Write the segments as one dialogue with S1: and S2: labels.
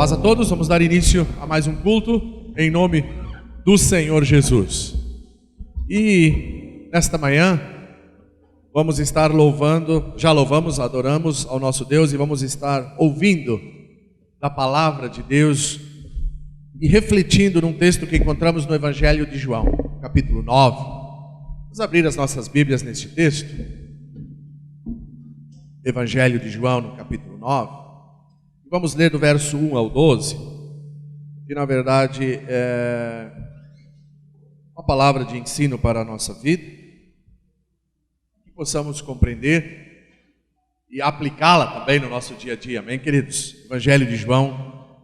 S1: Paz a todos, vamos dar início a mais um culto em nome do Senhor Jesus. E nesta manhã vamos estar louvando, já louvamos, adoramos ao nosso Deus e vamos estar ouvindo da palavra de Deus e refletindo num texto que encontramos no Evangelho de João, capítulo 9. Vamos abrir as nossas Bíblias neste texto. Evangelho de João, no capítulo 9. Vamos ler do verso 1 ao 12, que na verdade é uma palavra de ensino para a nossa vida, que possamos compreender e aplicá-la também no nosso dia a dia, amém, queridos? Evangelho de João,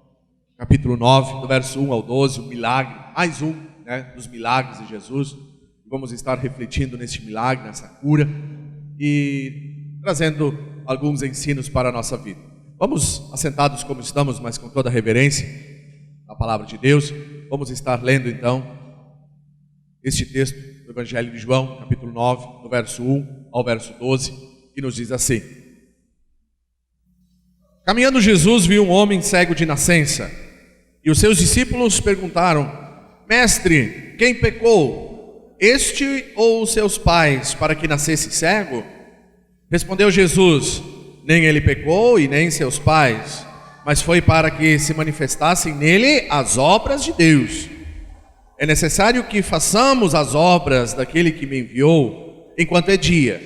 S1: capítulo 9, do verso 1 ao 12, o milagre, mais um, dos milagres de Jesus. Vamos estar refletindo neste milagre, nessa cura e trazendo alguns ensinos para a nossa vida. Vamos assentados como estamos, mas com toda a reverência à palavra de Deus. Vamos estar lendo então este texto do Evangelho de João, capítulo 9, do verso 1 ao verso 12, que nos diz assim: Caminhando Jesus viu um homem cego de nascença, e os seus discípulos perguntaram: Mestre, quem pecou, este ou os seus pais, para que nascesse cego? Respondeu Jesus: Nem ele pecou e nem seus pais, mas foi para que se manifestassem nele as obras de Deus. É necessário que façamos as obras daquele que me enviou enquanto é dia.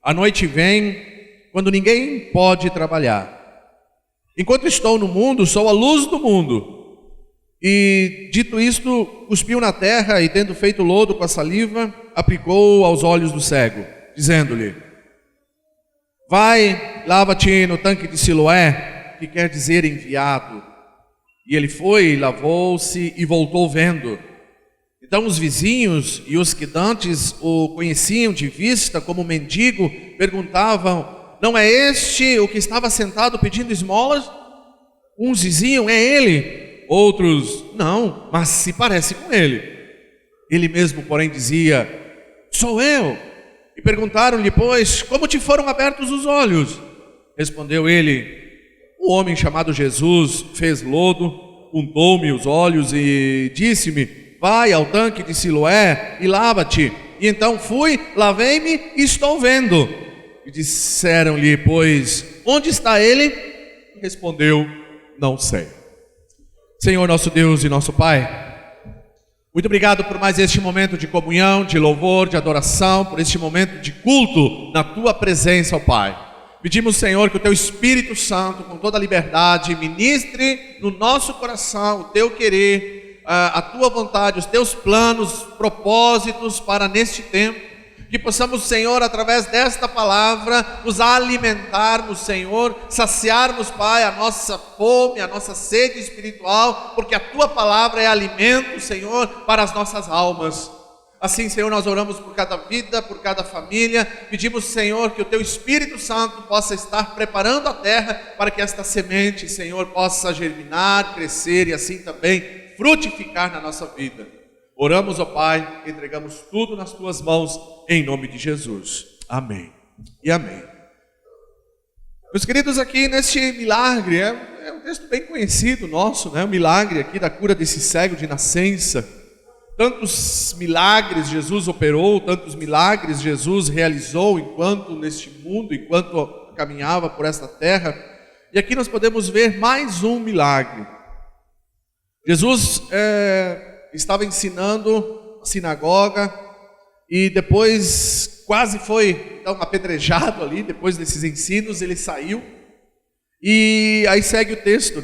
S1: A noite vem quando ninguém pode trabalhar. Enquanto estou no mundo, sou a luz do mundo. E dito isto, cuspiu na terra e, tendo feito lodo com a saliva, aplicou aos olhos do cego, dizendo-lhe: Vai, lava-te no tanque de Siloé, que quer dizer enviado. E ele foi, lavou-se e voltou vendo. Então os vizinhos e os que dantes o conheciam de vista como mendigo perguntavam: Não é este o que estava sentado pedindo esmolas? Uns diziam: É ele. Outros: Não, mas se parece com ele. Ele mesmo, porém, dizia: Sou eu. E perguntaram-lhe, pois, como te foram abertos os olhos? Respondeu ele: Um homem chamado Jesus fez lodo, untou-me os olhos e disse-me: Vai ao tanque de Siloé e lava-te. E então fui, lavei-me e estou vendo. E disseram-lhe, pois, onde está ele? Respondeu: Não sei. Senhor nosso Deus e nosso Pai, muito obrigado por mais este momento de comunhão, de louvor, de adoração, por este momento de culto na Tua presença, ó Pai. Pedimos, Senhor, que o Teu Espírito Santo, com toda a liberdade, ministre no nosso coração o Teu querer, a Tua vontade, os Teus planos, propósitos para neste tempo. Que possamos, Senhor, através desta palavra, nos alimentarmos, Senhor, saciarmos, Pai, a nossa fome, a nossa sede espiritual, porque a Tua palavra é alimento, Senhor, para as nossas almas. Assim, Senhor, nós oramos por cada vida, por cada família. Pedimos, Senhor, que o Teu Espírito Santo possa estar preparando a terra para que esta semente, Senhor, possa germinar, crescer e assim também frutificar na nossa vida. Oramos, ó Pai, entregamos tudo nas Tuas mãos, em nome de Jesus. Amém e amém. Meus queridos, aqui neste milagre, é um texto bem conhecido nosso, o milagre aqui da cura desse cego de nascença. Tantos milagres Jesus operou, tantos milagres Jesus realizou enquanto neste mundo, enquanto caminhava por esta terra. E aqui nós podemos ver mais um milagre. Jesus estava ensinando a sinagoga e depois quase foi então apedrejado ali. Depois desses ensinos ele saiu e aí segue o texto,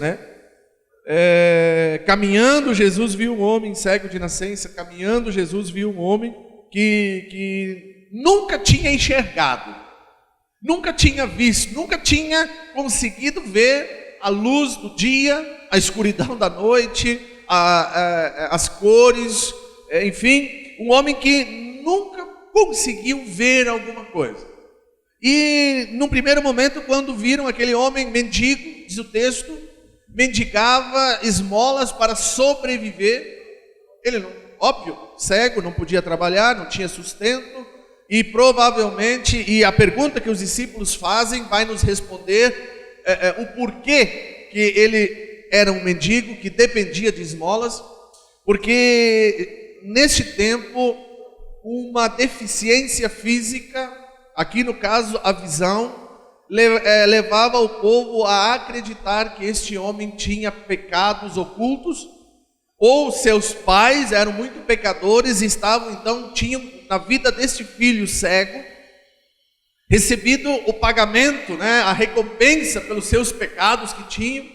S1: caminhando Jesus viu um homem cego de nascença. Caminhando Jesus viu um homem que nunca tinha enxergado, nunca tinha visto, nunca tinha conseguido ver a luz do dia, a escuridão da noite, as cores, enfim, um homem que nunca conseguiu ver alguma coisa. E num primeiro momento, quando viram aquele homem mendigo, diz o texto, mendigava esmolas para sobreviver. Ele não, óbvio, cego, não podia trabalhar, não tinha sustento, e provavelmente, e a pergunta que os discípulos fazem vai nos responder o porquê que ele era um mendigo que dependia de esmolas, porque neste tempo uma deficiência física, aqui no caso a visão, levava o povo a acreditar que este homem tinha pecados ocultos, ou seus pais eram muito pecadores e tinham na vida deste filho cego recebido o pagamento, a recompensa pelos seus pecados que tinham.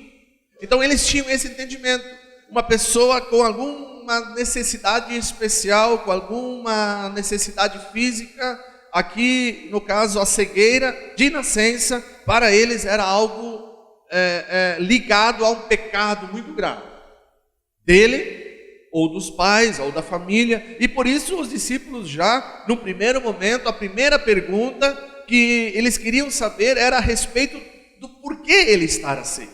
S1: Então eles tinham esse entendimento. Uma pessoa com alguma necessidade especial, com alguma necessidade física, aqui no caso a cegueira de nascença, para eles era algo ligado a um pecado muito grave, dele, ou dos pais, ou da família. E por isso os discípulos já, no primeiro momento, a primeira pergunta que eles queriam saber era a respeito do porquê ele estar assim.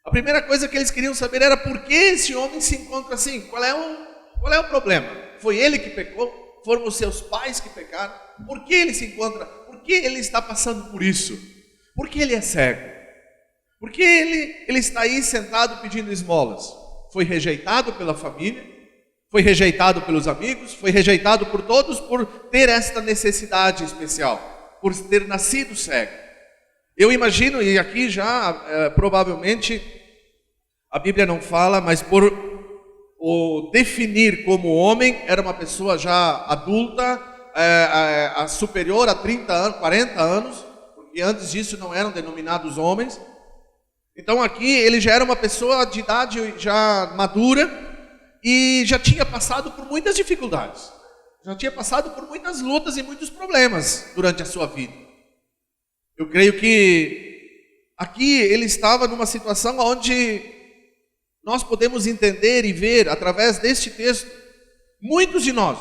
S1: A primeira coisa que eles queriam saber era por que esse homem se encontra assim. Qual é o problema? Foi ele que pecou? Foram os seus pais que pecaram? Por que ele se encontra? Por que ele está passando por isso? Por que ele é cego? Por que ele está aí sentado pedindo esmolas? Foi rejeitado pela família? Foi rejeitado pelos amigos? Foi rejeitado por todos por ter esta necessidade especial, por ter nascido cego? Eu imagino, e aqui já provavelmente a Bíblia não fala, mas por o definir como homem, era uma pessoa já adulta, superior a 30 anos, 40 anos, porque antes disso não eram denominados homens. Então aqui ele já era uma pessoa de idade já madura e já tinha passado por muitas dificuldades, já tinha passado por muitas lutas e muitos problemas durante a sua vida. Eu creio que aqui ele estava numa situação onde nós podemos entender e ver através deste texto, muitos de nós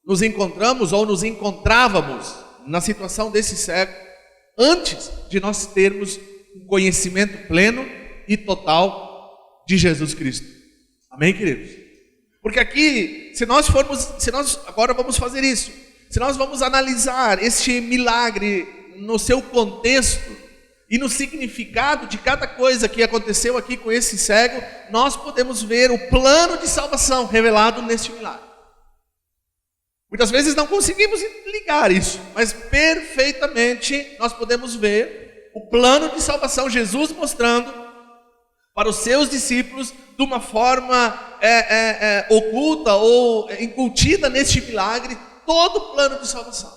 S1: nos encontramos ou nos encontrávamos na situação desse cego antes de nós termos um conhecimento pleno e total de Jesus Cristo. Amém, queridos? Porque aqui, se nós agora vamos fazer isso, se nós vamos analisar este milagre no seu contexto e no significado de cada coisa que aconteceu aqui com esse cego, nós podemos ver o plano de salvação revelado neste milagre. Muitas vezes não conseguimos ligar isso, mas perfeitamente nós podemos ver o plano de salvação, Jesus mostrando para os seus discípulos de uma forma oculta ou incutida neste milagre, todo o plano de salvação.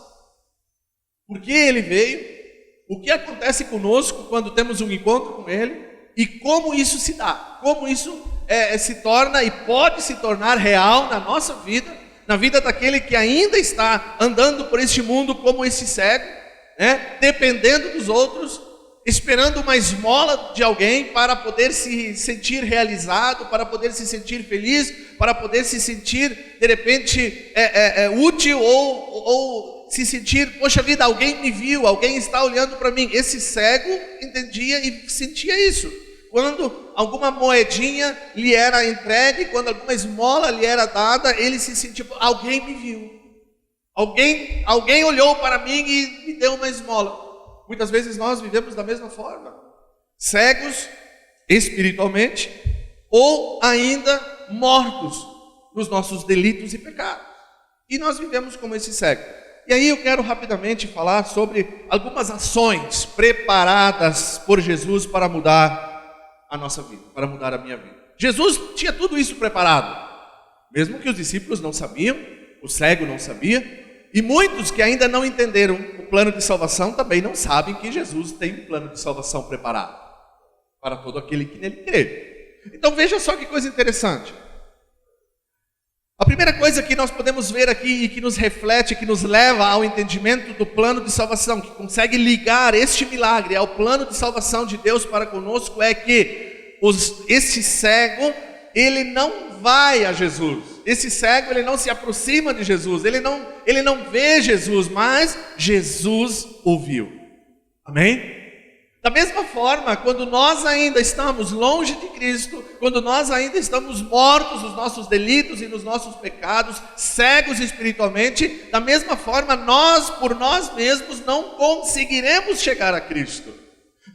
S1: Por que ele veio, o que acontece conosco quando temos um encontro com ele e como isso se dá, como isso se torna e pode se tornar real na nossa vida, na vida daquele que ainda está andando por este mundo como esse cego, dependendo dos outros, esperando uma esmola de alguém para poder se sentir realizado, para poder se sentir feliz, para poder se sentir de repente útil ou se sentir, poxa vida, alguém me viu, alguém está olhando para mim. Esse cego entendia e sentia isso. Quando alguma moedinha lhe era entregue, quando alguma esmola lhe era dada, ele se sentia, alguém me viu. Alguém olhou para mim e me deu uma esmola. Muitas vezes nós vivemos da mesma forma, cegos espiritualmente ou ainda mortos nos nossos delitos e pecados. E nós vivemos como esse cego. E aí eu quero rapidamente falar sobre algumas ações preparadas por Jesus para mudar a nossa vida, para mudar a minha vida. Jesus tinha tudo isso preparado, mesmo que os discípulos não sabiam, o cego não sabia, e muitos que ainda não entenderam o plano de salvação também não sabem que Jesus tem um plano de salvação preparado para todo aquele que nele crê. Então veja só que coisa interessante. A primeira coisa que nós podemos ver aqui e que nos reflete, que nos leva ao entendimento do plano de salvação, que consegue ligar este milagre ao plano de salvação de Deus para conosco, é que esse cego, ele não vai a Jesus. Esse cego, ele não se aproxima de Jesus, ele não vê Jesus, mas Jesus o viu. Amém? Da mesma forma, quando nós ainda estamos longe de Cristo, quando nós ainda estamos mortos nos nossos delitos e nos nossos pecados, cegos espiritualmente, da mesma forma nós, por nós mesmos, não conseguiremos chegar a Cristo.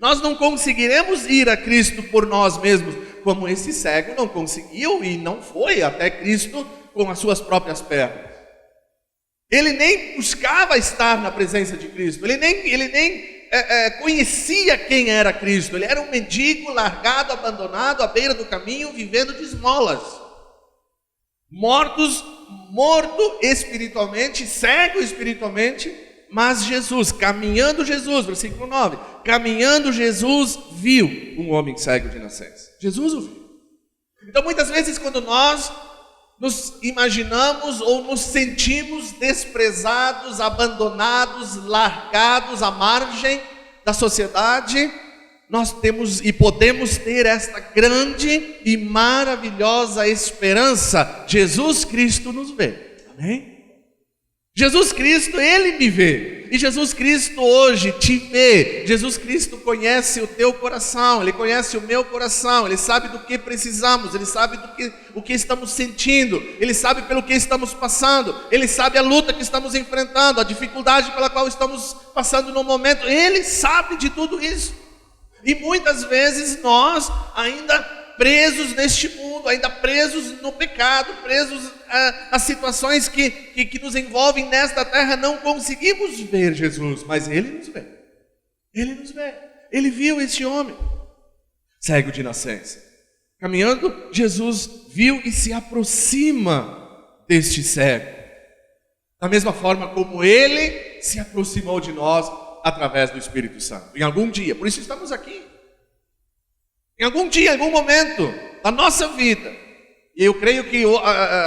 S1: Nós não conseguiremos ir a Cristo por nós mesmos, como esse cego não conseguiu e não foi até Cristo com as suas próprias pernas. Ele nem buscava estar na presença de Cristo, ele nem conhecia quem era Cristo. Ele era um mendigo largado, abandonado à beira do caminho, vivendo de esmolas. Morto espiritualmente, cego espiritualmente, mas caminhando Jesus, versículo 9, caminhando Jesus viu um homem cego de nascença. Jesus o viu. Então muitas vezes quando nós nos imaginamos ou nos sentimos desprezados, abandonados, largados à margem da sociedade, nós temos e podemos ter esta grande e maravilhosa esperança: Jesus Cristo nos vê. Amém? Jesus Cristo, Ele me vê, e Jesus Cristo hoje te vê. Jesus Cristo conhece o teu coração, Ele conhece o meu coração, Ele sabe do que precisamos, Ele sabe o que estamos sentindo, Ele sabe pelo que estamos passando, Ele sabe a luta que estamos enfrentando, a dificuldade pela qual estamos passando no momento. Ele sabe de tudo isso, e muitas vezes nós ainda presos neste mundo, ainda presos no pecado, presos a situações que nos envolvem nesta terra, não conseguimos ver Jesus, mas Ele nos vê. Ele nos vê. Ele viu este homem cego de nascença. Caminhando, Jesus viu e se aproxima deste cego, da mesma forma como Ele se aproximou de nós através do Espírito Santo. Em algum dia, por isso estamos aqui. Em algum dia, em algum momento da nossa vida, e eu creio que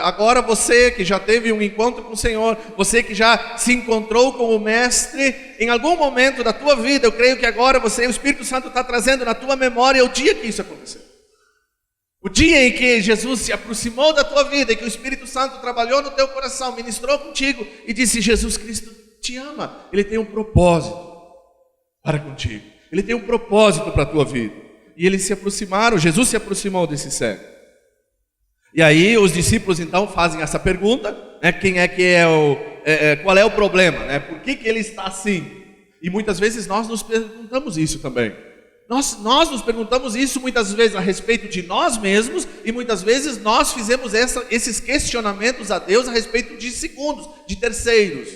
S1: agora você que já teve um encontro com o Senhor, você que já se encontrou com o Mestre, em algum momento da tua vida, eu creio que agora o Espírito Santo está trazendo na tua memória o dia que isso aconteceu. O dia em que Jesus se aproximou da tua vida, e que o Espírito Santo trabalhou no teu coração, ministrou contigo e disse: Jesus Cristo te ama, Ele tem um propósito para contigo, Ele tem um propósito para a tua vida. E eles se aproximaram, Jesus se aproximou desse cego. E aí os discípulos então fazem essa pergunta, né? Qual é o problema, né? Por que ele está assim? E muitas vezes nós nos perguntamos isso também. Nós nos perguntamos isso muitas vezes a respeito de nós mesmos, e muitas vezes nós fizemos esses questionamentos a Deus a respeito de segundos, de terceiros.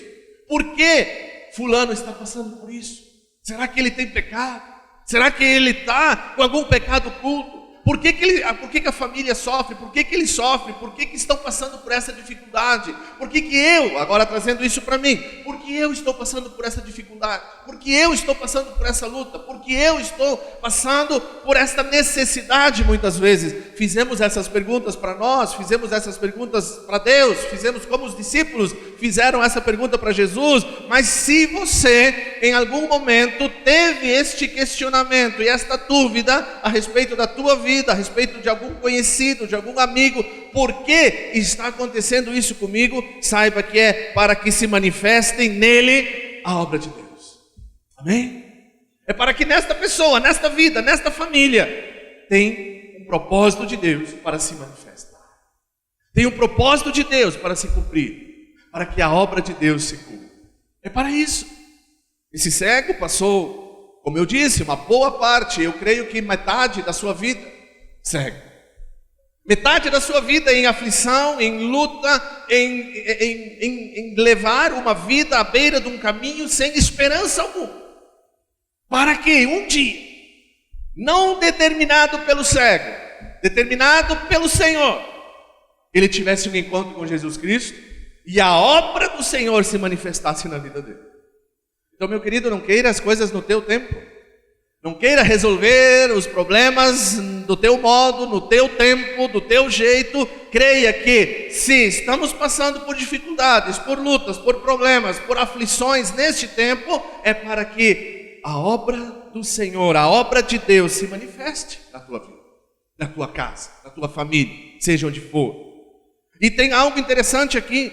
S1: Por que fulano está passando por isso? Será que ele tem pecado? Será que ele está com algum pecado oculto? Por que a família sofre? Por que ele sofre? Por que estão passando por essa dificuldade? Por que eu, agora trazendo isso para mim, por que eu estou passando por essa dificuldade? Por que eu estou passando por essa luta? Por que eu estou passando por esta necessidade? Muitas vezes fizemos essas perguntas para nós, fizemos essas perguntas para Deus, fizemos como os discípulos fizeram essa pergunta para Jesus. Mas se você em algum momento teve este questionamento e esta dúvida a respeito da tua vida, a respeito de algum conhecido, de algum amigo, por que está acontecendo isso comigo? Saiba que é para que se manifestem nele a obra de Deus. Amém? É para que nesta pessoa, nesta vida, nesta família, tem um propósito de Deus para se manifestar. Tem um propósito de Deus para se cumprir, para que a obra de Deus se cumpra. É para isso. Esse cego passou, como eu disse, uma boa parte, eu creio que metade da sua vida cego. Metade da sua vida em aflição, em luta, em levar uma vida à beira de um caminho sem esperança alguma. Para que um dia, não determinado pelo cego, determinado pelo Senhor, ele tivesse um encontro com Jesus Cristo e a obra do Senhor se manifestasse na vida dele. Então, meu querido, não queira as coisas no teu tempo. Não queira resolver os problemas do teu modo, no teu tempo, do teu jeito. Creia que se estamos passando por dificuldades, por lutas, por problemas, por aflições neste tempo, é para que a obra do Senhor, a obra de Deus se manifeste na tua vida, na tua casa, na tua família, seja onde for. E tem algo interessante aqui.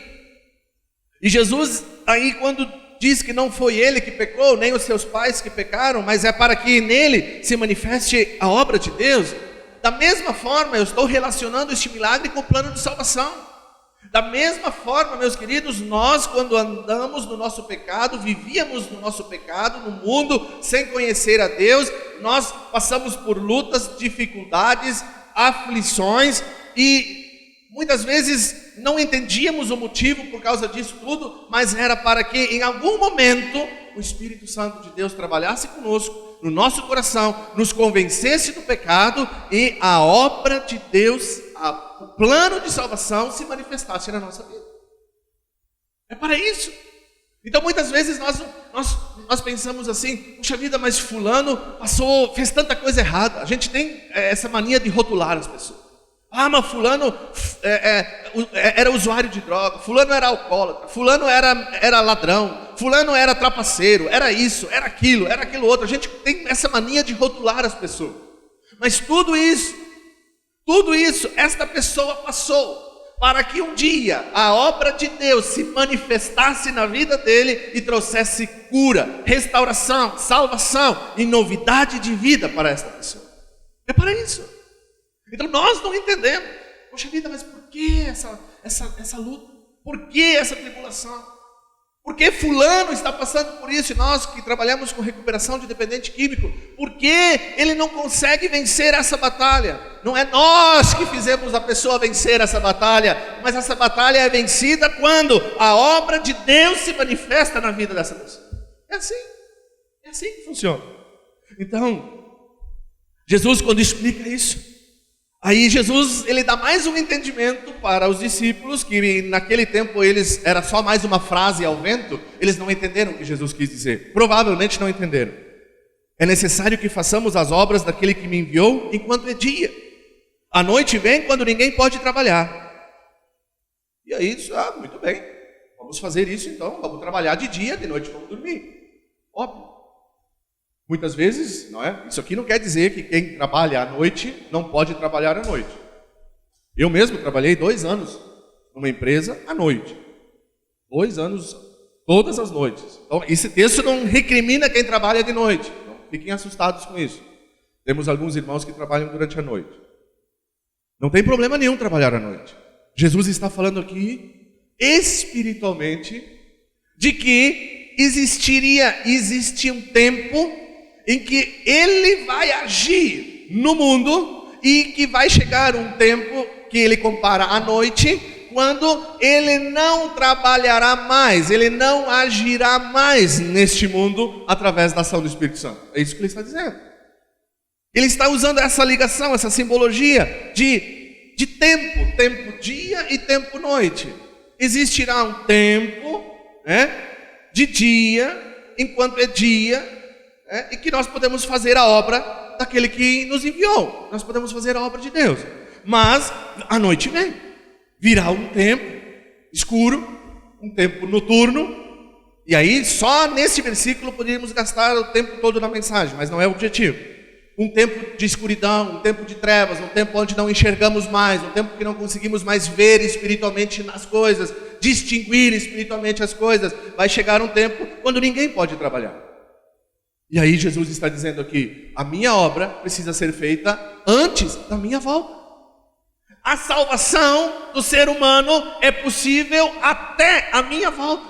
S1: E Jesus aí quando diz que não foi ele que pecou, nem os seus pais que pecaram, mas é para que nele se manifeste a obra de Deus. Da mesma forma, eu estou relacionando este milagre com o plano de salvação. Da mesma forma, meus queridos, nós quando andamos no nosso pecado, vivíamos no nosso pecado, no mundo, sem conhecer a Deus, nós passamos por lutas, dificuldades, aflições e muitas vezes não entendíamos o motivo por causa disso tudo, mas era para que em algum momento o Espírito Santo de Deus trabalhasse conosco, no nosso coração, nos convencesse do pecado e a obra de Deus, o plano de salvação se manifestasse na nossa vida. É para isso. Então muitas vezes nós pensamos assim, puxa vida, mas fulano fez tanta coisa errada. A gente tem essa mania de rotular as pessoas. Ah, mas fulano era usuário de droga, fulano era alcoólatra, fulano era ladrão, fulano era trapaceiro, era isso, era aquilo outro. A gente tem essa mania de rotular as pessoas. Mas tudo isso, esta pessoa passou para que um dia a obra de Deus se manifestasse na vida dele e trouxesse cura, restauração, salvação e novidade de vida para esta pessoa. É para isso. Então nós não entendemos. Poxa vida, mas por que essa luta? Por que essa tribulação? Por que fulano está passando por isso? E nós que trabalhamos com recuperação de dependente químico, por que ele não consegue vencer essa batalha? Não é nós que fizemos a pessoa vencer essa batalha, mas essa batalha é vencida quando a obra de Deus se manifesta na vida dessa pessoa. É assim que funciona. Então, Jesus quando explica isso, aí Jesus, ele dá mais um entendimento para os discípulos, que naquele tempo era só mais uma frase ao vento, eles não entenderam o que Jesus quis dizer, provavelmente não entenderam. É necessário que façamos as obras daquele que me enviou enquanto é dia. A noite vem quando ninguém pode trabalhar. E aí, muito bem, vamos fazer isso então, vamos trabalhar de dia, de noite vamos dormir. Óbvio. Muitas vezes, não é? Isso aqui não quer dizer que quem trabalha à noite não pode trabalhar à noite. Eu mesmo trabalhei 2 anos numa empresa à noite. 2 anos, todas as noites. Então, esse texto não recrimina quem trabalha de noite. Não fiquem assustados com isso. Temos alguns irmãos que trabalham durante a noite. Não tem problema nenhum trabalhar à noite. Jesus está falando aqui, espiritualmente, de que existe um tempo em que ele vai agir no mundo e que vai chegar um tempo que ele compara à noite, quando ele não trabalhará mais, ele não agirá mais neste mundo através da ação do Espírito Santo. É isso que ele está dizendo. Ele está usando essa ligação, essa simbologia de tempo dia e tempo noite. Existirá um tempo de dia, enquanto é dia, e que nós podemos fazer a obra daquele que nos enviou. Nós podemos fazer a obra de Deus. Mas a noite vem. Virá um tempo escuro, um tempo noturno. E aí só nesse versículo poderíamos gastar o tempo todo na mensagem, mas não é o objetivo. Um tempo de escuridão, um tempo de trevas, um tempo onde não enxergamos mais, um tempo que não conseguimos mais ver espiritualmente as coisas, distinguir espiritualmente as coisas. Vai chegar um tempo quando ninguém pode trabalhar. E aí Jesus está dizendo aqui, a minha obra precisa ser feita antes da minha volta. A salvação do ser humano é possível até a minha volta.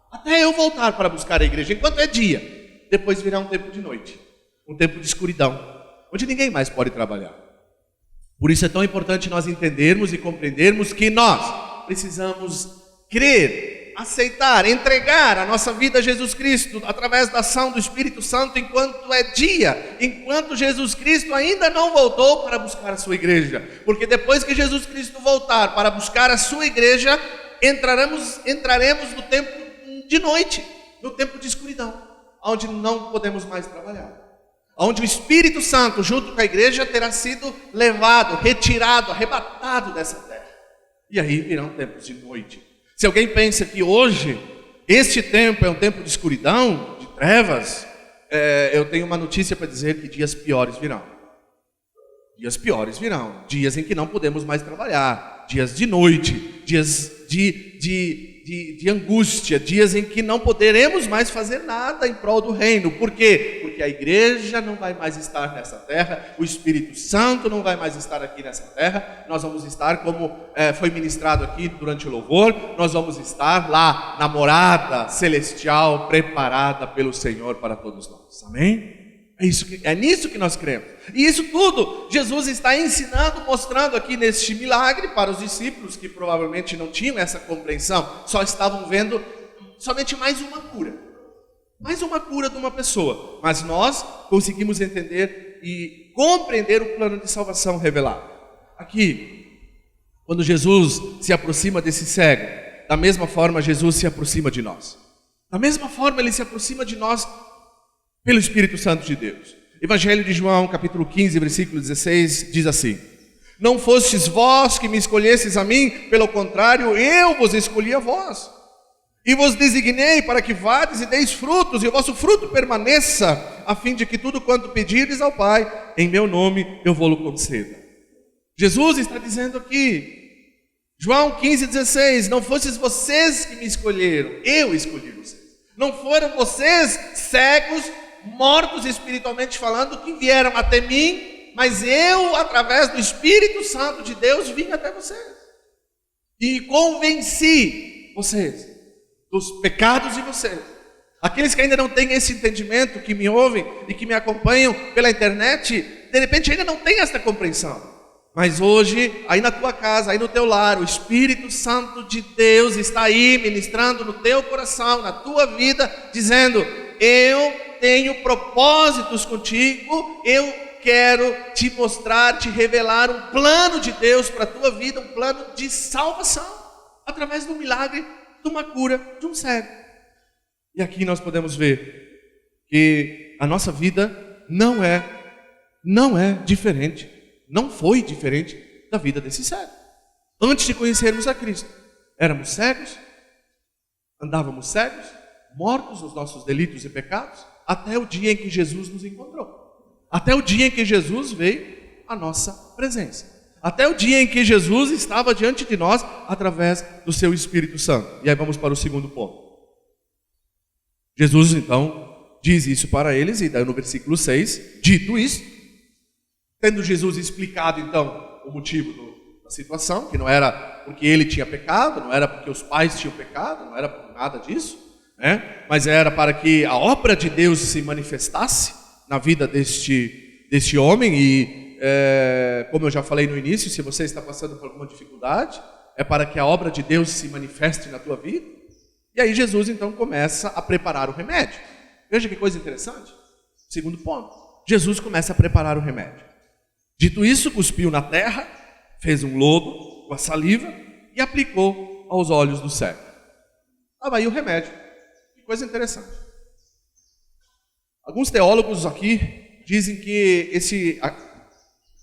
S1: Até eu voltar para buscar a igreja, enquanto é dia. Depois virá um tempo de noite, um tempo de escuridão, onde ninguém mais pode trabalhar. Por isso é tão importante nós entendermos e compreendermos que nós precisamos crer, aceitar, entregar a nossa vida a Jesus Cristo através da ação do Espírito Santo enquanto é dia, enquanto Jesus Cristo ainda não voltou para buscar a sua igreja. Porque depois que Jesus Cristo voltar para buscar a sua igreja, entraremos no tempo de noite, no tempo de escuridão, onde não podemos mais trabalhar. Onde o Espírito Santo, junto com a igreja, terá sido levado, retirado, arrebatado dessa terra. E aí virão tempos de noite. Se alguém pensa que hoje, este tempo é um tempo de escuridão, de trevas, eu tenho uma notícia para dizer que dias piores virão. Dias piores virão. Dias em que não podemos mais trabalhar. Dias de noite. Dias de de angústia, dias em que não poderemos mais fazer nada em prol do reino. Por quê? Porque a igreja não vai mais estar nessa terra, o Espírito Santo não vai mais estar aqui nessa terra, nós vamos estar, como foi ministrado aqui durante o louvor, nós vamos estar lá na morada celestial preparada pelo Senhor para todos nós. Amém? É nisso que nós cremos. E isso tudo Jesus está ensinando, mostrando aqui neste milagre para os discípulos que provavelmente não tinham essa compreensão, só estavam vendo somente mais uma cura de uma pessoa. Mas nós conseguimos entender e compreender o plano de salvação revelado. Aqui, quando Jesus se aproxima desse cego, da mesma forma Jesus se aproxima de nós. Da mesma forma Ele se aproxima de nós pelo Espírito Santo de Deus. Evangelho de João, capítulo 15, versículo 16, diz assim: não fostes vós que me escolhestes a mim, pelo contrário, eu vos escolhi a vós. E vos designei para que vades e deis frutos, e o vosso fruto permaneça, a fim de que tudo quanto pedirdes ao Pai, em meu nome eu vou-lo conceda. Jesus está dizendo aqui, João 15, 16, não fostes vocês que me escolheram, eu escolhi vocês. Não foram vocês cegos, mortos espiritualmente falando, que vieram até mim, mas eu, através do Espírito Santo de Deus, vim até vocês e convenci vocês dos pecados de vocês. Aqueles que ainda não têm esse entendimento, que me ouvem e que me acompanham pela internet, de repente ainda não têm essa compreensão. Mas hoje, aí na tua casa, aí no teu lar, o Espírito Santo de Deus está aí ministrando no teu coração, na tua vida, dizendo: eu tenho propósitos contigo, eu quero te mostrar, te revelar um plano de Deus para a tua vida, um plano de salvação, através do milagre de uma cura de um cego. E aqui nós podemos ver que a nossa vida não é diferente, não foi diferente da vida desse cego. Antes de conhecermos a Cristo, éramos cegos, andávamos cegos, mortos nos nossos delitos e pecados, até o dia em que Jesus nos encontrou. Até o dia em que Jesus veio à nossa presença. Até o dia em que Jesus estava diante de nós através do seu Espírito Santo. E aí vamos para o segundo ponto. Jesus então diz isso para eles, e daí no versículo 6, dito isso, tendo Jesus explicado então o motivo da situação, que não era porque ele tinha pecado, não era porque os pais tinham pecado, não era por nada disso, mas era para que a obra de Deus se manifestasse na vida deste homem. E como eu já falei no início, se você está passando por alguma dificuldade, é para que a obra de Deus se manifeste na tua vida. E aí Jesus então começa a preparar o remédio. Veja que coisa interessante. Segundo ponto, Jesus começa a preparar o remédio. Dito isso, cuspiu na terra, fez um lodo com a saliva e aplicou aos olhos do cego. Estava aí o remédio. Coisa interessante. Alguns teólogos aqui dizem que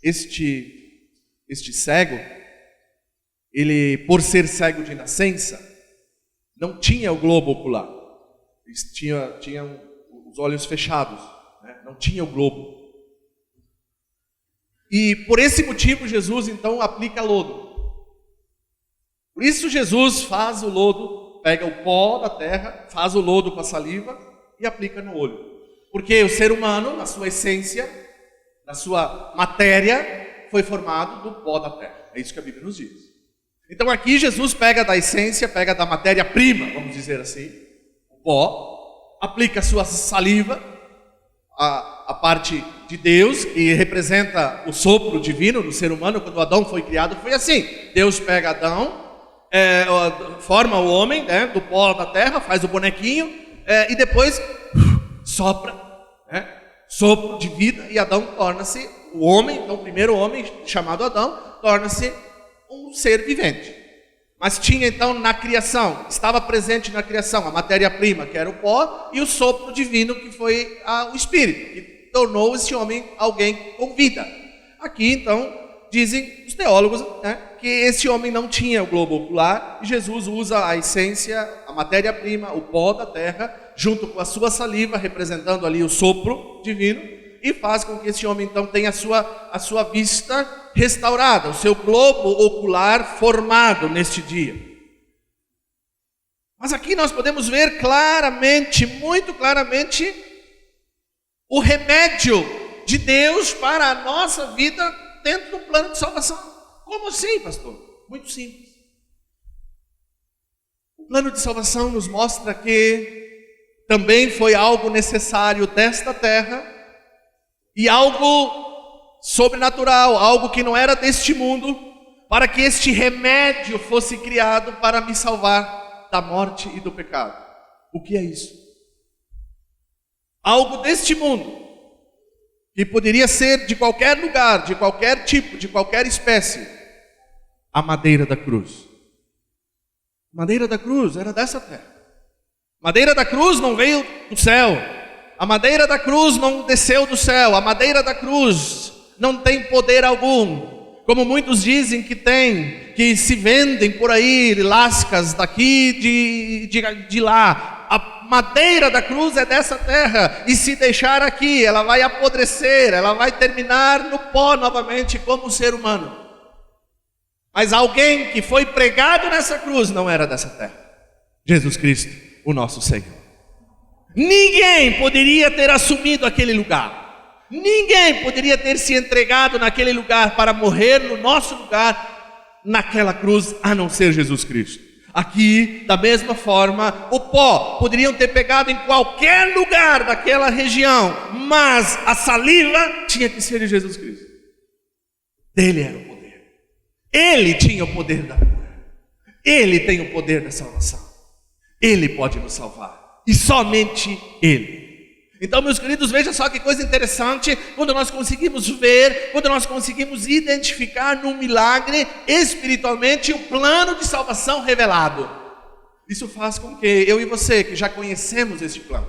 S1: este cego, ele, por ser cego de nascença, não tinha o globo ocular. Tinha os olhos fechados, não tinha o globo. E por esse motivo Jesus então aplica lodo. Por isso Jesus faz o lodo, pega o pó da terra, faz o lodo com a saliva e aplica no olho. Porque o ser humano, na sua essência, na sua matéria, foi formado do pó da terra. É isso que a Bíblia nos diz. Então aqui Jesus pega da essência, pega da matéria-prima, vamos dizer assim, o pó, aplica a sua saliva, a parte de Deus, que representa o sopro divino no ser humano. Quando Adão foi criado, foi assim. Deus pega Adão, forma o homem do pó da terra, faz o bonequinho, e depois sopra, sopro de vida, e Adão torna-se o homem. Então o primeiro homem, chamado Adão, torna-se um ser vivente. Mas tinha então na criação, estava presente na criação a matéria-prima, que era o pó, e o sopro divino, que foi o Espírito, que tornou esse homem alguém com vida. Aqui então dizem os teólogos que esse homem não tinha o globo ocular, e Jesus usa a essência, a matéria-prima, o pó da terra, junto com a sua saliva, representando ali o sopro divino, e faz com que esse homem então tenha a sua vista restaurada, o seu globo ocular formado neste dia. Mas aqui nós podemos ver claramente, muito claramente, o remédio de Deus para a nossa vida dentro do plano de salvação. Como assim, pastor? Muito simples. O plano de salvação nos mostra que também foi algo necessário desta terra e algo sobrenatural, algo que não era deste mundo, para que este remédio fosse criado para me salvar da morte e do pecado. O que é isso? Algo deste mundo, que poderia ser de qualquer lugar, de qualquer tipo, de qualquer espécie. A madeira da cruz. A madeira da cruz era dessa terra. A madeira da cruz não veio do céu. A madeira da cruz não desceu do céu. A madeira da cruz não tem poder algum. Como muitos dizem que tem, que se vendem por aí, lascas daqui, de lá. A madeira da cruz é dessa terra, e se deixar aqui, ela vai apodrecer, ela vai terminar no pó novamente como ser humano. Mas alguém que foi pregado nessa cruz não era dessa terra. Jesus Cristo, o nosso Senhor. Ninguém poderia ter assumido aquele lugar. Ninguém poderia ter se entregado naquele lugar para morrer no nosso lugar, naquela cruz, a não ser Jesus Cristo. Aqui, da mesma forma, o pó poderiam ter pegado em qualquer lugar daquela região, mas a saliva tinha que ser de Jesus Cristo. Dele era o poder. Ele tinha o poder da cura. Ele tem o poder da salvação. Ele pode nos salvar. E somente Ele. Então, meus queridos, veja só que coisa interessante, quando nós conseguimos ver, quando nós conseguimos identificar num milagre, espiritualmente, o plano de salvação revelado. Isso faz com que eu e você, que já conhecemos este plano,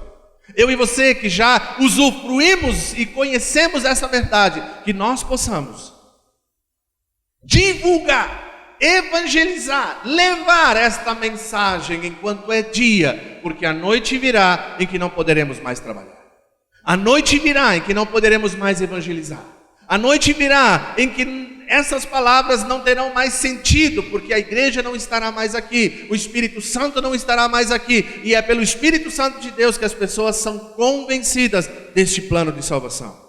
S1: eu e você, que já usufruímos e conhecemos essa verdade, que nós possamos divulgar, evangelizar, levar esta mensagem enquanto é dia, porque a noite virá em que não poderemos mais trabalhar. A noite virá em que não poderemos mais evangelizar. A noite virá em que essas palavras não terão mais sentido, porque a igreja não estará mais aqui, o Espírito Santo não estará mais aqui, e é pelo Espírito Santo de Deus que as pessoas são convencidas deste plano de salvação.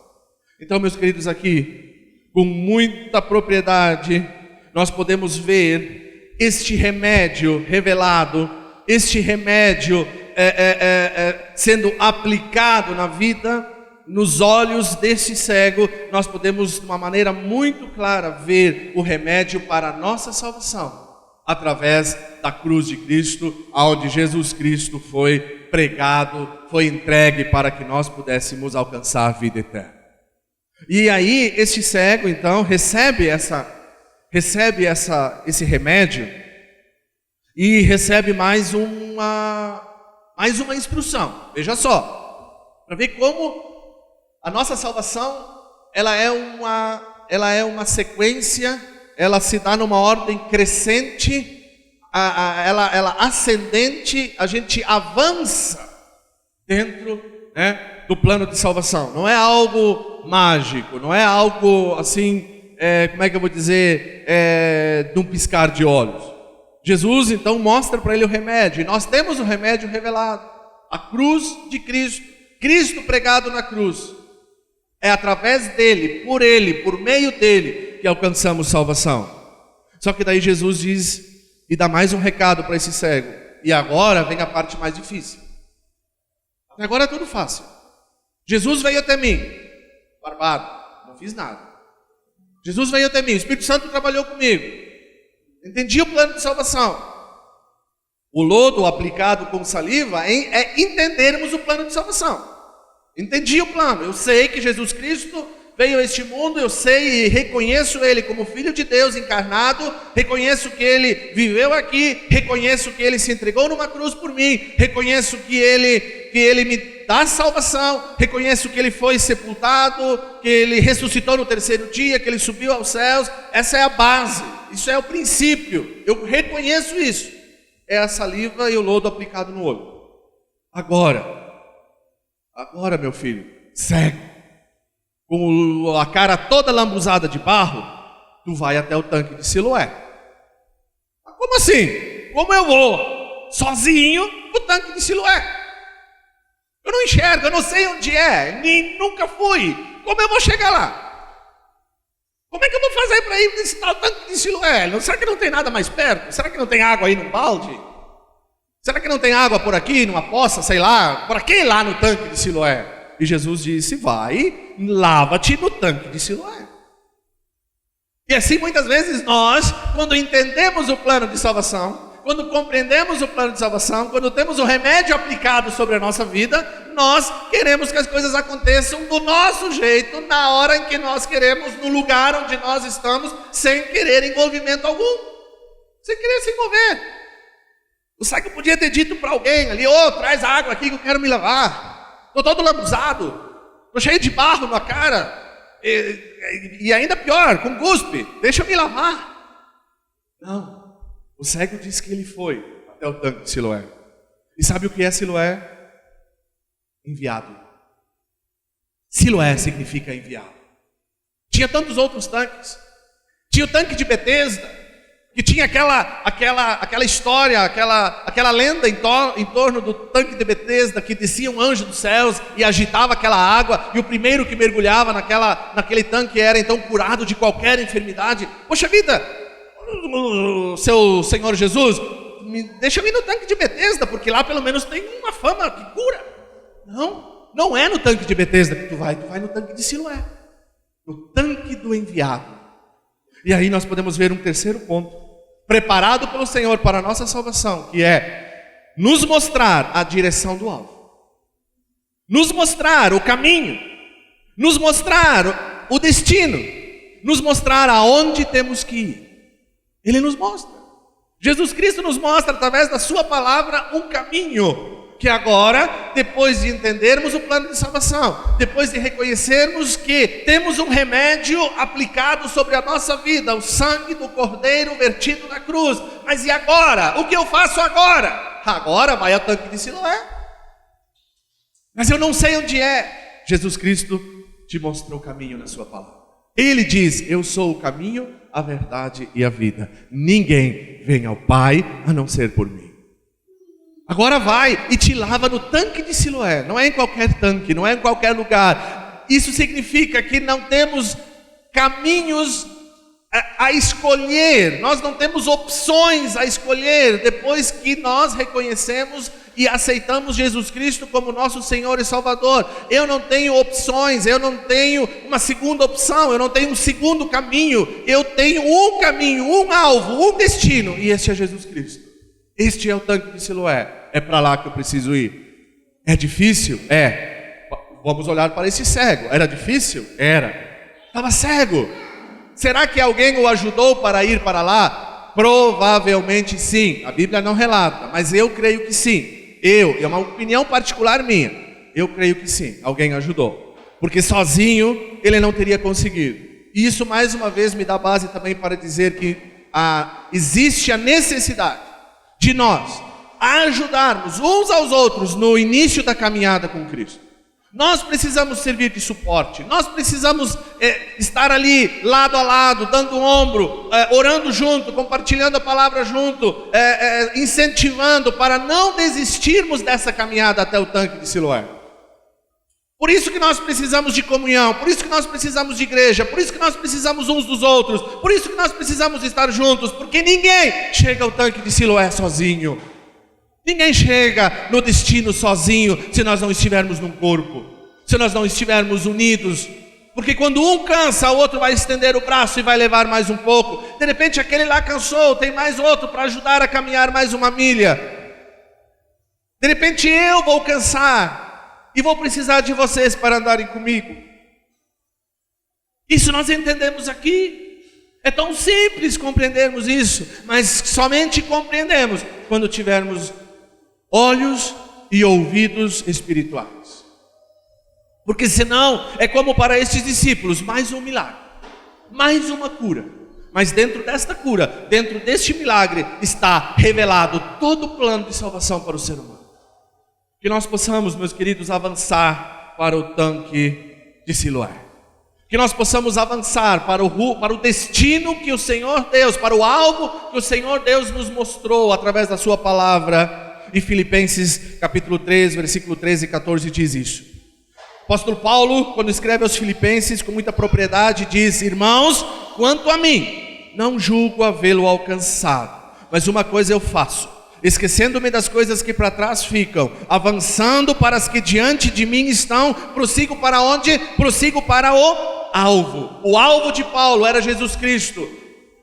S1: Então, meus queridos, aqui, com muita propriedade, nós podemos ver este remédio revelado, este remédio sendo aplicado na vida, nos olhos desse cego. Nós podemos, de uma maneira muito clara, ver o remédio para a nossa salvação, através da cruz de Cristo, onde Jesus Cristo foi pregado, foi entregue para que nós pudéssemos alcançar a vida eterna. E aí, este cego, então, recebe esse remédio e recebe mais uma instrução. Veja só, para ver como a nossa salvação, ela é uma sequência, ela se dá numa ordem crescente, ela ascendente, a gente avança dentro, do plano de salvação. Não é algo mágico, não é algo assim, como é que eu vou dizer, de um piscar de olhos. Jesus então mostra para ele o remédio, e nós temos o remédio revelado, a cruz de Cristo, Cristo pregado na cruz. É através dele, por meio dele, que alcançamos salvação. Só que daí Jesus diz, e dá mais um recado para esse cego, e agora vem a parte mais difícil. Até agora é tudo fácil. Jesus veio até mim, barbado, não fiz nada. Jesus veio até mim, o Espírito Santo trabalhou comigo, entendi o plano de salvação. O lodo aplicado com saliva é entendermos o plano de salvação. Entendi o plano, eu sei que Jesus Cristo veio a este mundo, eu sei e reconheço Ele como Filho de Deus encarnado, reconheço que Ele viveu aqui, reconheço que Ele se entregou numa cruz por mim, reconheço que Ele me dá salvação, reconheço que Ele foi sepultado, que Ele ressuscitou no terceiro dia, que Ele subiu aos céus. Essa é a base, isso é o princípio, eu reconheço isso. É a saliva e o lodo aplicado no olho. Agora, meu filho, cego, com a cara toda lambuzada de barro, tu vai até o tanque de Siloé. Mas como assim? Como eu vou? sozinho o tanque de Siloé. Eu não enxergo, eu não sei onde é, nem nunca fui. Como eu vou chegar lá? Como é que eu vou fazer para ir visitar o tanque de Siloé? Será que não tem nada mais perto? Será que não tem água aí num balde? Será que não tem água por aqui, numa poça, sei lá? Por que lá no tanque de Siloé? E Jesus disse, vai, lava-te no tanque de Siloé. E assim muitas vezes nós, quando entendemos o plano de salvação, quando compreendemos o plano de salvação, quando temos o remédio aplicado sobre a nossa vida, nós queremos que as coisas aconteçam do nosso jeito, na hora em que nós queremos, no lugar onde nós estamos, sem querer envolvimento algum, sem querer se envolver. O Saco podia ter dito para alguém ali, traz água aqui que eu quero me lavar, estou todo lambuzado, estou cheio de barro na cara, e ainda pior, com cuspe, deixa eu me lavar. Não. O cego disse que ele foi até o tanque de Siloé. E sabe o que é Siloé? Enviado. Siloé significa enviado. Tinha tantos outros tanques. Tinha o tanque de Betesda, que tinha aquela história, aquela lenda em torno do tanque de Betesda, que descia um anjo dos céus e agitava aquela água, e o primeiro que mergulhava naquele tanque era então curado de qualquer enfermidade. Poxa vida! Seu Senhor Jesus, deixa eu ir no tanque de Betesda, porque lá pelo menos tem uma fama que cura. Não é no tanque de Betesda que tu vai no tanque de Siloé, no tanque do enviado. E aí nós podemos ver um terceiro ponto, preparado pelo Senhor para a nossa salvação, que é nos mostrar a direção do alvo, nos mostrar o caminho, nos mostrar o destino, nos mostrar aonde temos que ir. Ele nos mostra. Jesus Cristo nos mostra através da sua palavra um caminho que agora, depois de entendermos o plano de salvação, depois de reconhecermos que temos um remédio aplicado sobre a nossa vida, o sangue do Cordeiro vertido na cruz, mas e agora? O que eu faço agora? Agora vai ao tanque de Siloé. Mas eu não sei onde é. Jesus Cristo te mostrou o caminho na sua palavra. Ele diz, eu sou o caminho, a verdade e a vida. Ninguém vem ao Pai a não ser por mim. Agora vai e te lava no tanque de Siloé. Não é em qualquer tanque, não é em qualquer lugar. Isso significa que não temos caminhos a escolher. Nós não temos opções a escolher depois que nós reconhecemos e aceitamos Jesus Cristo como nosso Senhor e Salvador. Eu não tenho opções, eu não tenho uma segunda opção, eu não tenho um segundo caminho. Eu tenho um caminho, um alvo, um destino, e este é Jesus Cristo. Este é o tanque de Siloé. É para lá que eu preciso ir. É difícil? É. Vamos olhar para esse cego. Era difícil? Era. Estava cego. Será que alguém o ajudou para ir para lá? Provavelmente sim. A Bíblia não relata, mas eu creio que sim. É uma opinião particular minha. Eu creio que sim, alguém ajudou. Porque sozinho ele não teria conseguido. E isso mais uma vez me dá base também para dizer que existe a necessidade de nós ajudarmos uns aos outros no início da caminhada com Cristo. Nós precisamos servir de suporte, nós precisamos estar ali lado a lado, dando um ombro, orando junto, compartilhando a palavra junto, incentivando para não desistirmos dessa caminhada até o tanque de Siloé. Por isso que nós precisamos de comunhão, por isso que nós precisamos de igreja, por isso que nós precisamos uns dos outros, por isso que nós precisamos estar juntos, porque ninguém chega ao tanque de Siloé sozinho. Ninguém chega no destino sozinho se nós não estivermos num corpo, se nós não estivermos unidos. Porque quando um cansa, o outro vai estender o braço e vai levar mais um pouco. De repente aquele lá cansou, tem mais outro para ajudar a caminhar mais uma milha. De repente eu vou cansar e vou precisar de vocês para andarem comigo. Isso nós entendemos aqui. É tão simples compreendermos isso, mas somente compreendemos quando tivermos olhos e ouvidos espirituais. Porque senão é como para estes discípulos, mais um milagre, mais uma cura. Mas dentro desta cura, dentro deste milagre, está revelado todo o plano de salvação para o ser humano. Que nós possamos, meus queridos, avançar para o tanque de Siloé. Que nós possamos avançar para o destino que o Senhor Deus, para o alvo que o Senhor Deus nos mostrou através da sua palavra E Filipenses capítulo 3, versículo 13 e 14 diz isso. O apóstolo Paulo, quando escreve aos Filipenses, com muita propriedade, diz: irmãos, quanto a mim, não julgo havê-lo alcançado, mas uma coisa eu faço, esquecendo-me das coisas que para trás ficam, avançando para as que diante de mim estão, prossigo para onde? Prossigo para o alvo. O alvo de Paulo era Jesus Cristo,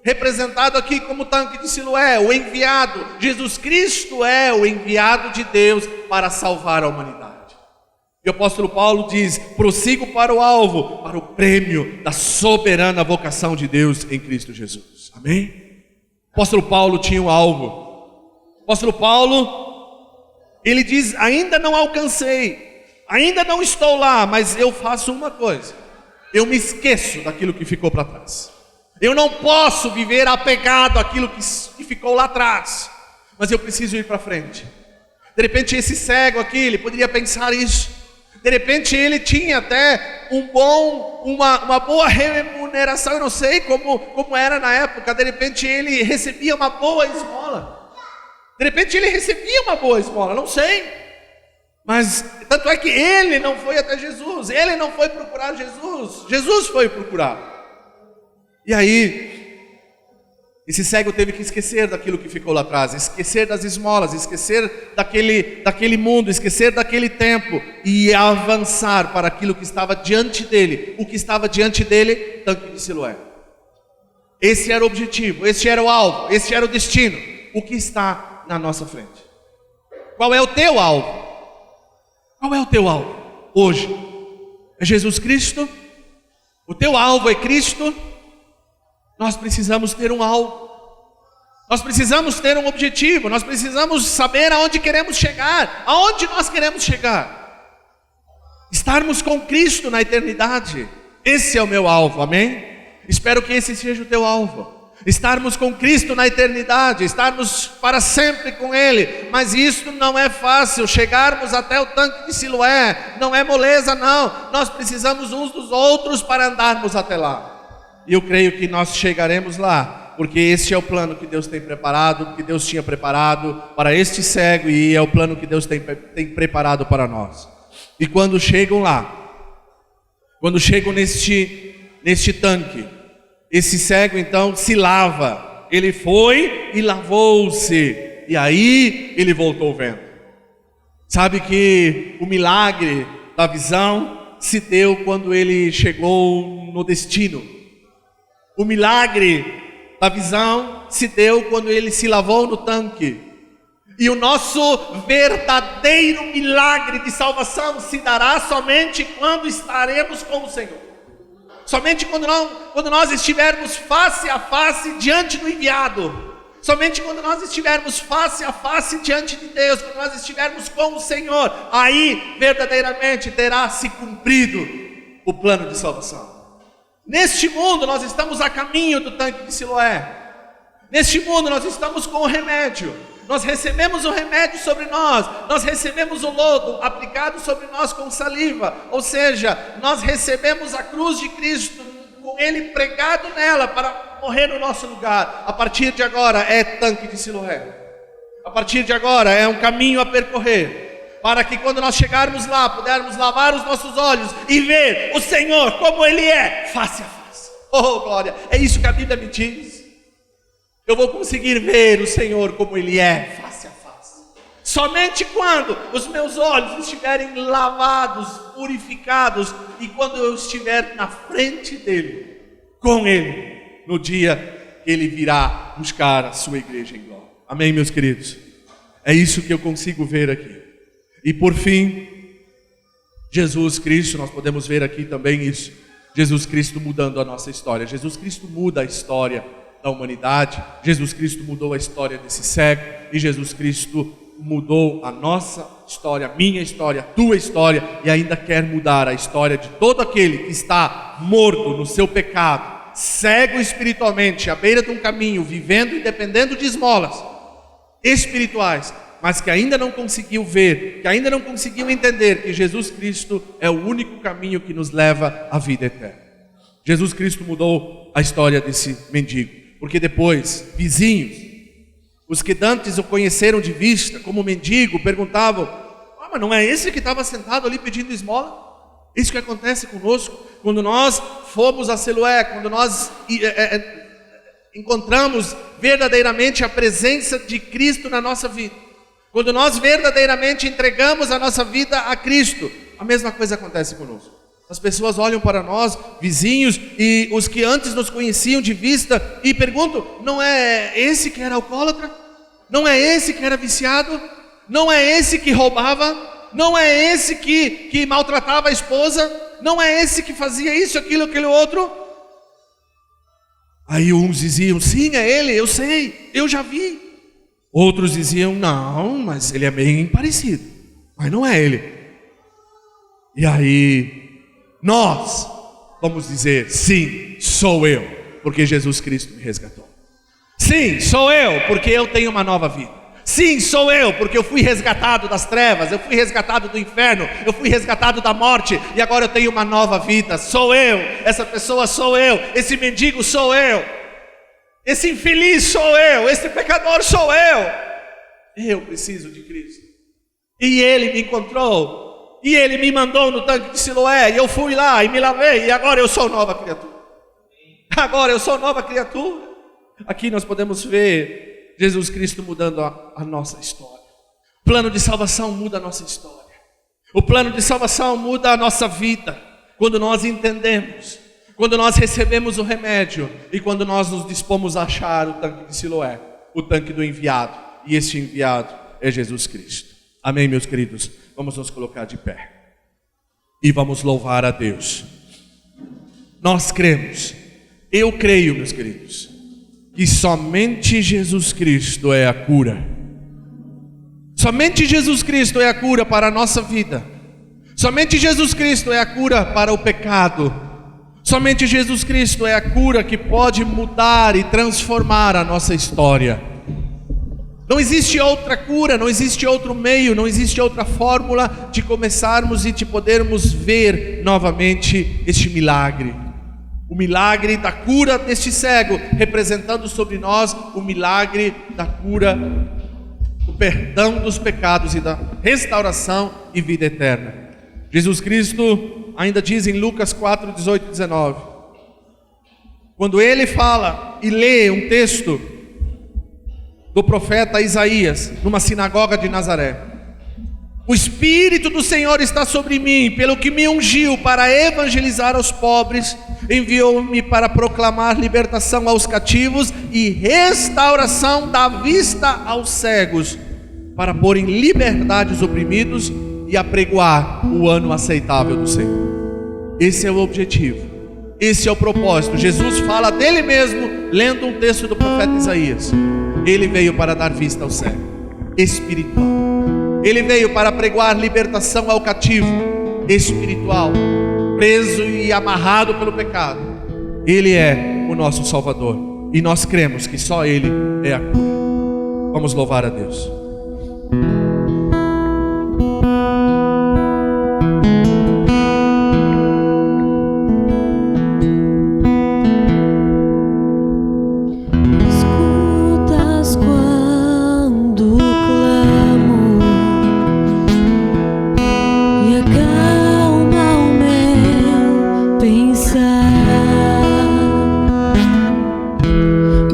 S1: representado aqui como tanque de Siloé, o enviado. Jesus Cristo é o enviado de Deus para salvar a humanidade. E o apóstolo Paulo diz: prossigo para o alvo, para o prêmio da soberana vocação de Deus em Cristo Jesus. Amém? O apóstolo Paulo tinha um alvo. O apóstolo Paulo, ele diz: ainda não alcancei, ainda não estou lá, mas eu faço uma coisa: eu me esqueço daquilo que ficou para trás. Eu não posso viver apegado àquilo que ficou lá atrás, mas eu preciso ir para frente. De repente esse cego aqui, ele poderia pensar isso. De repente ele tinha até uma boa remuneração, eu não sei como era na época. De repente ele recebia uma boa esmola. De repente ele recebia uma boa esmola, não sei. Mas tanto é que ele não foi até Jesus, ele não foi procurar Jesus, Jesus foi procurar. E aí, esse cego teve que esquecer daquilo que ficou lá atrás, esquecer das esmolas, esquecer daquele mundo, esquecer daquele tempo e avançar para aquilo que estava diante dele. O que estava diante dele? Tanque de Siloé. Esse era o objetivo, esse era o alvo, esse era o destino. O que está na nossa frente? Qual é o teu alvo? Qual é o teu alvo hoje? É Jesus Cristo? O teu alvo é Cristo? Nós precisamos ter um alvo, nós precisamos ter um objetivo, nós precisamos saber aonde queremos chegar, aonde nós queremos chegar, estarmos com Cristo na eternidade. Esse é o meu alvo, amém? Espero que esse seja o teu alvo, estarmos com Cristo na eternidade, estarmos para sempre com Ele. Mas isso não é fácil, chegarmos até o tanque de Siloé não é moleza não, nós precisamos uns dos outros para andarmos até lá. E eu creio que nós chegaremos lá, porque este é o plano que Deus tem preparado, que Deus tinha preparado para este cego, e é o plano que Deus tem preparado para nós. E quando chegam lá, quando chegam neste tanque, esse cego então se lava, ele foi e lavou-se, e aí ele voltou vendo. Sabe que o milagre da visão se deu quando ele chegou no destino. O milagre da visão se deu quando ele se lavou no tanque. E o nosso verdadeiro milagre de salvação se dará somente quando estaremos com o Senhor. Somente quando nós estivermos face a face diante do enviado. Somente quando nós estivermos face a face diante de Deus, quando nós estivermos com o Senhor, aí verdadeiramente terá se cumprido o plano de salvação. Neste mundo nós estamos a caminho do tanque de Siloé. Neste mundo nós estamos com o remédio. Nós recebemos o remédio sobre nós. Nós recebemos o lodo aplicado sobre nós com saliva. Ou seja, nós recebemos a cruz de Cristo, com Ele pregado nela para morrer no nosso lugar. A partir de agora é tanque de Siloé. A partir de agora é um caminho a percorrer, para que quando nós chegarmos lá, pudermos lavar os nossos olhos e ver o Senhor como Ele é, face a face. Oh glória, é isso que a Bíblia me diz. Eu vou conseguir ver o Senhor como Ele é, face a face. Somente quando os meus olhos estiverem lavados, purificados, e quando eu estiver na frente dEle, com Ele, no dia que Ele virá buscar a sua igreja em glória. Amém, meus queridos? É isso que eu consigo ver aqui. E por fim, Jesus Cristo, nós podemos ver aqui também isso, Jesus Cristo mudando a nossa história. Jesus Cristo muda a história da humanidade, Jesus Cristo mudou a história desse cego, e Jesus Cristo mudou a nossa história, a minha história, a tua história, e ainda quer mudar a história de todo aquele que está morto no seu pecado, cego espiritualmente, à beira de um caminho, vivendo e dependendo de esmolas espirituais, mas que ainda não conseguiu ver, que ainda não conseguiu entender que Jesus Cristo é o único caminho que nos leva à vida eterna. Jesus Cristo mudou a história desse mendigo, porque depois, vizinhos, Os que dantes o conheceram de vista, como mendigo, perguntavam: mas não é esse que estava sentado ali pedindo esmola? Isso que acontece conosco, quando nós fomos a Siloé, quando nós encontramos verdadeiramente a presença de Cristo na nossa vida, quando nós verdadeiramente entregamos a nossa vida a Cristo, a mesma coisa acontece conosco. As pessoas olham para nós, vizinhos, e os que antes nos conheciam de vista, e perguntam: não é esse que era alcoólatra? Não é esse que era viciado? Não é esse que roubava? Não é esse que maltratava a esposa? Não é esse que fazia isso, aquilo, aquele outro? Aí uns diziam: sim, é ele, eu sei, eu já vi. Outros diziam: não, mas ele é bem parecido, mas não é ele. E aí nós vamos dizer: sim, sou eu, porque Jesus Cristo me resgatou. Sim, sou eu, porque eu tenho uma nova vida. Sim, sou eu, porque eu fui resgatado das trevas, eu fui resgatado do inferno, eu fui resgatado da morte, e agora eu tenho uma nova vida. Sou eu, essa pessoa sou eu, esse mendigo sou eu, esse infeliz sou eu, esse pecador sou eu. Eu preciso de Cristo, e Ele me encontrou, e Ele me mandou no tanque de Siloé, e eu fui lá e me lavei, e agora eu sou nova criatura. Agora eu sou nova criatura. Aqui nós podemos ver Jesus Cristo mudando a nossa história. O plano de salvação muda a nossa história. O plano de salvação muda a nossa vida. Quando nós entendemos, quando nós recebemos o remédio e quando nós nos dispomos a achar o tanque de Siloé, o tanque do enviado. E este enviado é Jesus Cristo. Amém, meus queridos? Vamos nos colocar de pé e vamos louvar a Deus. Nós cremos, eu creio, meus queridos, que somente Jesus Cristo é a cura. Somente Jesus Cristo é a cura para a nossa vida. Somente Jesus Cristo é a cura para o pecado. Somente Jesus Cristo é a cura que pode mudar e transformar a nossa história. Não existe outra cura, não existe outro meio, não existe outra fórmula de começarmos e de podermos ver novamente este milagre. O milagre da cura deste cego, representando sobre nós o milagre da cura, o perdão dos pecados e da restauração e vida eterna. Jesus Cristo ainda diz em Lucas 4, 18 e 19, quando ele fala e lê um texto do profeta Isaías, numa sinagoga de Nazaré: o Espírito do Senhor está sobre mim, pelo que me ungiu para evangelizar aos pobres, enviou-me para proclamar libertação aos cativos e restauração da vista aos cegos, para pôr em liberdade os oprimidos e apregoar o ano aceitável do Senhor. Esse é o objetivo, esse é o propósito. Jesus fala dele mesmo, lendo um texto do profeta Isaías. Ele veio para dar vista ao cego espiritual. Ele veio para pregoar libertação ao cativo espiritual, preso e amarrado pelo pecado. Ele é o nosso Salvador, e nós cremos que só Ele é a cura. Vamos louvar a Deus.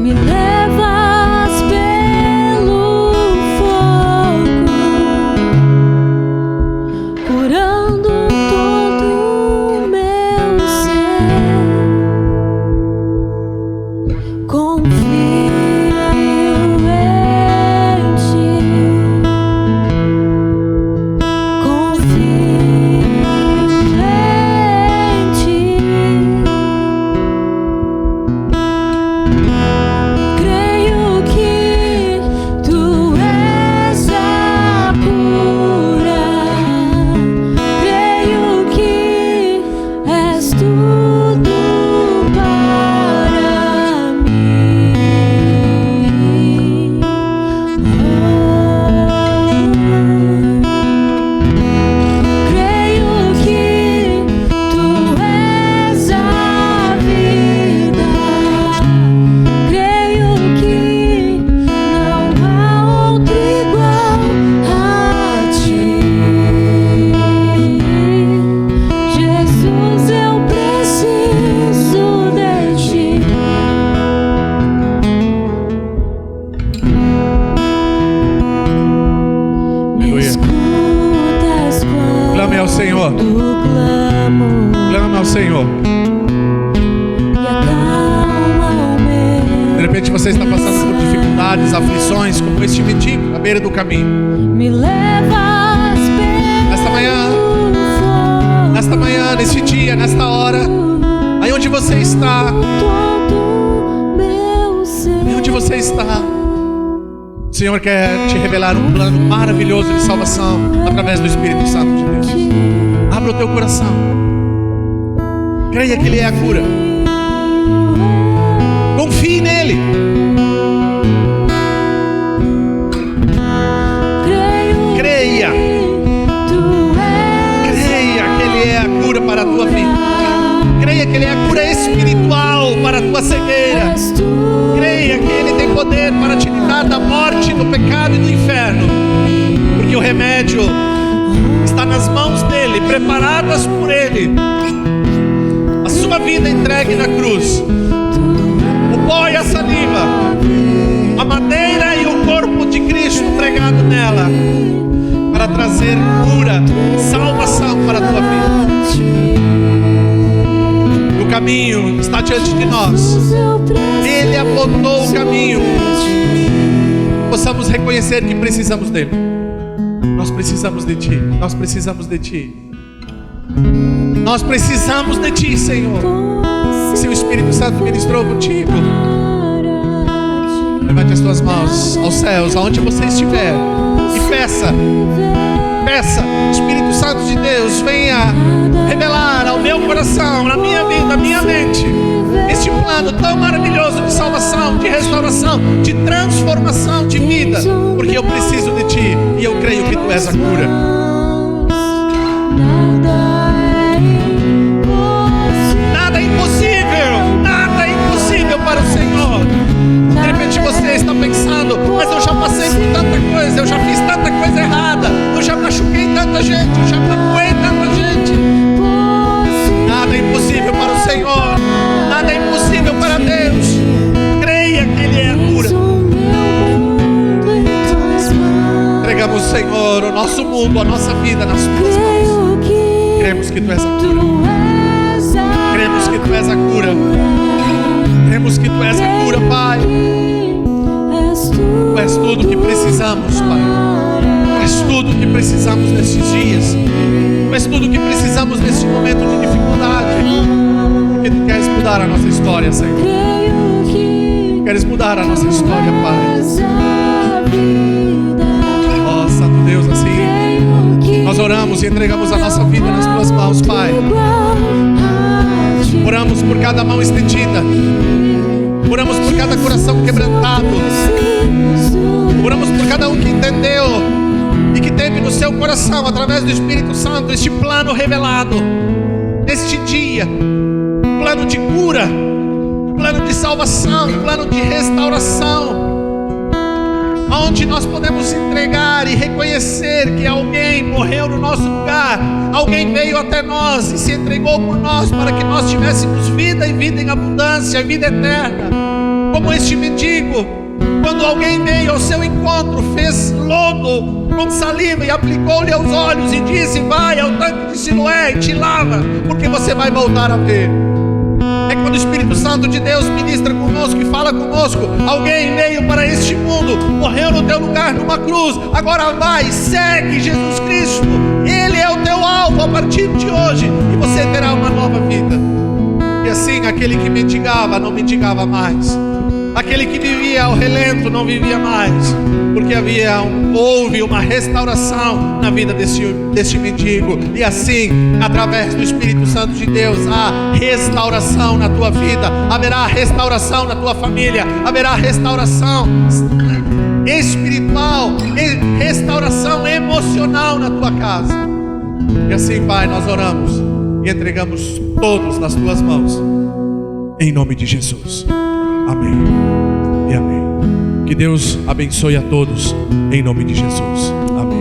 S2: Me levas pelo
S1: Aleluia. Clame ao Senhor. Clame ao Senhor. De repente você está passando por dificuldades, aflições, como este mendigo à beira do caminho. Nesta manhã, nesse dia, nesta hora, aí onde você está, o Senhor quer te revelar um plano maravilhoso de salvação através do Espírito Santo de Deus. Abra o teu coração. Creia que Ele é a cura. Confie nele. Creia que Ele é a cura para a tua vida. Creia que Ele é a cura espiritual para a tua cegueira. Creia que Ele tem poder para te livrar da morte, do pecado e do inferno. Porque o remédio está nas mãos dEle, preparadas por Ele. A sua vida entregue na cruz. O pó e a saliva, a madeira e o corpo de Cristo pregado nela, para trazer cura, salvação para a tua vida. O caminho está diante de nós. Ele apontou o caminho. Possamos reconhecer que precisamos dele. Nós precisamos de ti. Nós precisamos de ti. Nós precisamos de ti, Senhor. Se o Espírito Santo ministrou contigo, levante as tuas mãos aos céus, aonde você estiver, e peça, Espírito Santo de Deus, venha revelar ao meu coração, na minha vida, à minha mente, este plano tão maravilhoso de salvação, de restauração, de transformação de vida, porque eu preciso de ti e eu creio que tu és a cura. Nada é impossível para o Senhor. De repente você está pensando, mas eu já passei por tanta coisa, eu já fiz tanta coisa errada, eu já machuquei tanta gente, eu já magoei tanta gente. Nada é impossível para o Senhor, nada é impossível para Deus. Creia que Ele é a cura. Entregamos, Senhor, o nosso mundo, a nossa vida nas tuas mãos. Cremos que tu és a cura. Cremos que tu és a cura. Cremos que tu és a cura, Pai. Tu és tudo que precisamos, Pai. Tu és tudo que precisamos nesses dias. Tu és tudo que precisamos nesse momento de dificuldade. Porque tu queres mudar a nossa história, Senhor. Tu queres mudar a nossa história, Pai. Ó, Santo Deus, assim nós oramos e entregamos a nossa vida nas tuas mãos, Pai. Oramos por cada mão estendida. Oramos por cada coração quebrantado. Oramos por cada um que entendeu e que teve no seu coração, através do Espírito Santo, este plano revelado neste dia. Plano de cura, plano de salvação, plano de restauração, onde nós podemos entregar e reconhecer que alguém morreu no nosso lugar, alguém veio até nós e se entregou por nós para que nós tivéssemos vida e vida em abundância, vida eterna. Como este mendigo, quando alguém veio ao seu encontro, fez lodo com saliva e aplicou-lhe aos olhos e disse: vai ao tanque de Siloé e te lava, porque você vai voltar a ver. É quando o Espírito Santo de Deus ministra conosco e fala conosco: alguém veio para este mundo, morreu no teu lugar numa cruz, agora vai, segue Jesus Cristo, Ele é o teu alvo a partir de hoje, e você terá uma nova vida. E assim aquele que mendigava não mendigava mais, aquele que vivia ao relento não vivia mais, porque houve uma restauração na vida deste mendigo. E assim, através do Espírito Santo de Deus, há restauração na tua vida, haverá restauração na tua família, haverá restauração espiritual, restauração emocional na tua casa. E assim, Pai, nós oramos e entregamos todos nas tuas mãos, em nome de Jesus. Amém e amém. Que Deus abençoe a todos, em nome de Jesus. Amém.